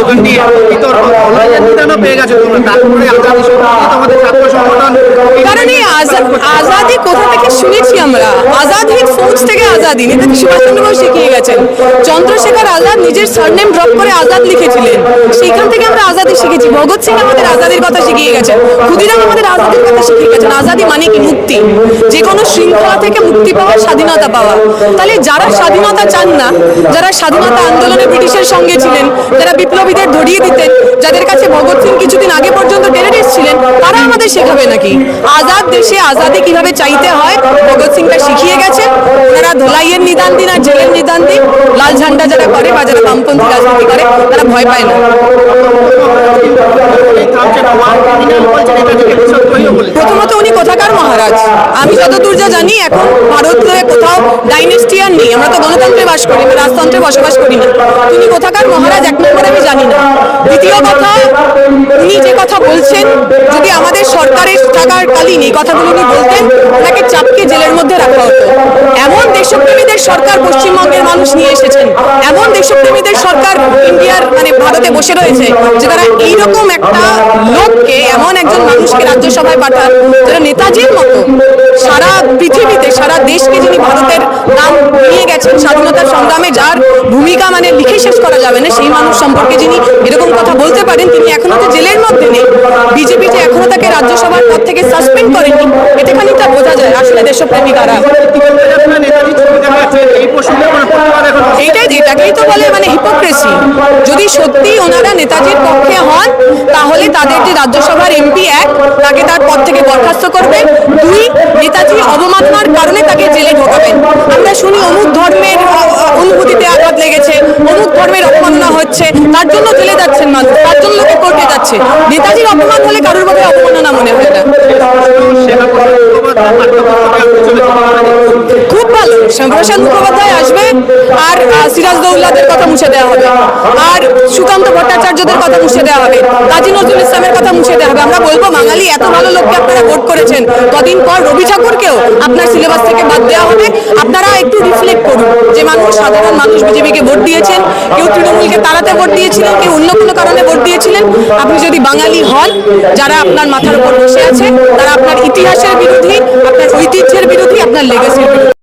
Slogan নিয়ে বিতর্ক নিদানও পেয়ে গেছে তোমরা, তারপরে আজাদি সম্পর্কে তোমাদের ছাত্র সংগঠন কারণ এই আজাদি কোথা থেকে শুনেছি আমরা? আজাদ হিন্দ ফৌজ থেকে আজাদি নেতাজি সুভাষচন্দ্র বোস শিখিয়ে গেছেন। চন্দ্রশেখর আজাদ নিজের সারনেম ড্রপ করে আজাদ লিখেছিলেন, সেইখান থেকে আমরা আজাদি শিখেছি। ভগৎ সিং আমাদের আজাদির কথা শিখিয়ে গেছেন, ক্ষুদিরাম আমাদের আজাদির কথা শিখিয়ে গেছেন। আজাদি মানে কি? মুক্তি, যে কোনো শৃঙ্খলা থেকে মুক্তি পাওয়া, স্বাধীনতা পাওয়া। তাহলে যারা স্বাধীনতা চান না, যারা স্বাধীনতা আন্দোলনে ব্রিটিশের সঙ্গে ছিলেন, যারা বিপ্লবীদের ধরিয়ে দিতেন, যাদের কাছে ভগৎ সিং কিছুদিন আগে পর্যন্ত টেররিস্ট ছিলেন, তারা আমাদের শেখাবে নাকি আজাদ দেশে আজাদি কিভাবে চাইতে হয়? ভগৎ সিংটা শিখিয়ে গেছেন। ওনারা ধোলাইয়ের নিদান দিন আর জেলের নিদান দিন, লাল ঝান্ডা যারা করে বা যারা বামপন্থী রাজনীতি করে তারা ভয় পায় না। প্রথমত উনি কোথাকার মহারাজ? আমি যতদূর যা জানি এখন ভারতে কোথাও ডাইনেস্টি আর নেই। আমরা তো গণতন্ত্রে বাস করি, আমরা রাজতন্ত্রে বসবাস করি না। তিনি কোথাকার মহারাজ এক নম্বরে আমি জানি না। দ্বিতীয় কথা, উনি যে কথা বলছেন, যদি আমাদের সরকারের থাকাকালীন এই কথাগুলো উনি বলতেন, ওনাকে চাপকে জেলের মধ্যে রাখা হতো। এমন দেশপ্রেমীদের সরকার পশ্চিমবঙ্গের মানুষ নিয়ে এসেছেন, এমন দেশপ্রেমীদের সরকার ইন্ডিয়ার মানে ভারতে বসে রয়েছে যে তারা এইরকম একটা লোককে, এমন একজন মানুষকে রাজ্যসভায় পাঠান, যারা নেতাজির মতো সারা পৃথিবীতে, সারা দেশকে যিনি ভারতের নাম নিয়ে গেছেন স্বাধীনতার সংগ্রামে, যার ভূমিকা মানে লিখে শেষ করা যাবে না, সেই মানুষ সম্পর্কে যিনি এরকম কথা বলতে পারেন, তিনি এখনো তো জেলের মধ্যে নেই। বিজেপি যে এখনো তাকে রাজ্যসভার পদ থেকে সাসপেন্ড করেনি, এটা খানিকটা বোঝা যায় আসলে দেশপ্রেমী কারা। এটাকেই তো বলে মানে হিপোক্রেসি। যদি সত্যি ওনারা নেতাজির পক্ষে হন, তাহলে তাদের যে রাজ্যসভার এমপি এক, তাকে তার পদ থেকে বরখাস্ত করবেন। দুই, নেতাজি অবমাননার কারণে তাকে জেলে ঢোকাবেন। আমরা শুনি অমুক ধর্মের অনুভূতিতে আঘাত লেগেছে, অমুক ধর্মের অবমাননা হচ্ছে, তার জন্য জেলে যাচ্ছেন মানুষ, তার জন্য লোকে কোর্টে যাচ্ছে। নেতাজির অপমান হলে কারোর মধ্যে অবমাননা মনে হয় না। খুব ভালো, শ্যামপ্রসাদ মুখোপাধ্যায় আসবে, আর সিরাজদৌল্লাদের কথা মুছে দেওয়া হবে, আর সুকান্ত ভট্টাচার্যদের কথা মুছে দেওয়া হবে, কাজী নজরুল ইসলামের কথা মুছে দেওয়া হবে। আমরা বলবো, বাঙালি এত ভালো লোককে আপনারা ভোট করেছেন, কদিন পর রবি ঠাকুরকেও আপনার সিলেবাস থেকে বাদ দেওয়া হবে। আপনারা একটু রিফ্লেক্ট করুন যে মানুষ, সাধারণ মানুষ বিজেপিকে ভোট দিয়েছেন, কেউ তৃণমূলকে তাড়াতে ভোট দিয়েছিলেন, কেউ অন্য কোনো কারণে ভোট দিয়েছিলেন। আপনি যদি বাঙালি হন, যারা আপনার মাথার উপর বসে আছে, তারা আপনার ইতিহাসের বিরোধী, আপনার ঐতিহ্যের বিরোধী, আপনার লেগেসির বিরোধী।